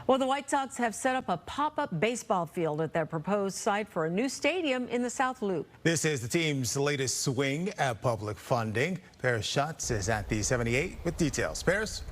Well, the White Sox have set up a pop-up baseball field at their proposed site for a new stadium in the South Loop. This is the team's latest swing at public funding. Paris Schatz is at the 78 with details. Paris?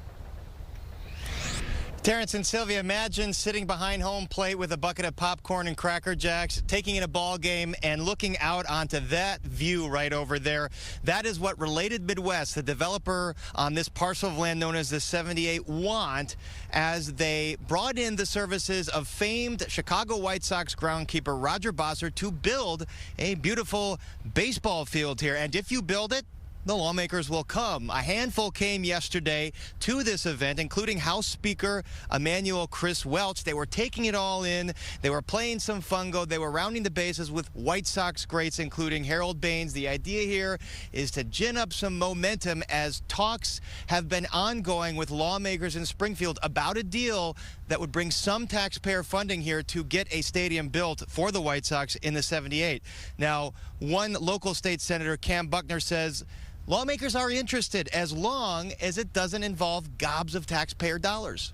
Terrence and Sylvia, imagine sitting behind home plate with a bucket of popcorn and Cracker Jacks, taking in a ball game and looking out onto that view right over there. That is what Related Midwest, the developer on this parcel of land known as the 78, want as they brought in the services of famed Chicago White Sox groundskeeper Roger Bossert to build a beautiful baseball field here. And if you build it, the lawmakers will come. A handful came yesterday to this event, including House Speaker Emmanuel Chris Welch. They were taking it all in. They were playing some fungo. They were rounding the bases with White Sox greats, including Harold Baines. The idea here is to gin up some momentum as talks have been ongoing with lawmakers in Springfield about a deal that would bring some taxpayer funding here to get a stadium built for the White Sox in the 78. Now, one local state senator, Cam Buckner, says lawmakers are interested as long as it doesn't involve gobs of taxpayer dollars.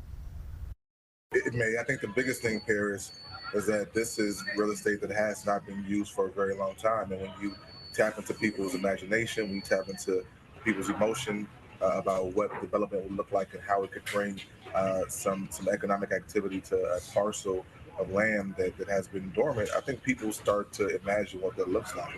It may. I think the biggest thing, Paris, is that this is real estate that has not been used for a very long time. And when you tap into people's imagination, when you tap into people's emotion about what development would look like and how it could bring some economic activity to a parcel of land that has been dormant, I think people start to imagine what that looks like.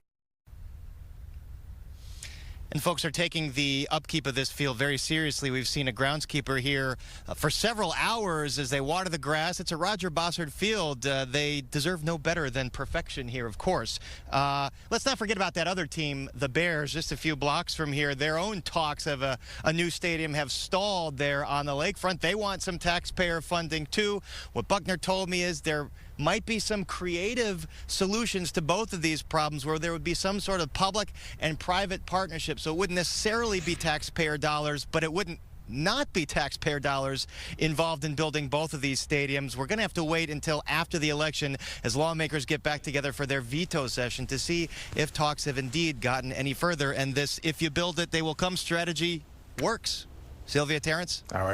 And folks are taking the upkeep of this field very seriously. We've seen a groundskeeper here for several hours as they water the grass. It's a Roger Bossert field. They deserve no better than perfection here, of course. Let's not forget about that other team, the Bears, just a few blocks from here. Their own talks of a new stadium have stalled there on the lakefront. They want some taxpayer funding, too. What Buckner told me is there might be some creative solutions to both of these problems where there would be some sort of public and private partnership. So it wouldn't necessarily be taxpayer dollars, but it wouldn't not be taxpayer dollars involved in building both of these stadiums. We're going to have to wait until after the election as lawmakers get back together for their veto session to see if talks have indeed gotten any further. And this, if you build it, they will come strategy works. Sylvia, Terrence? All right.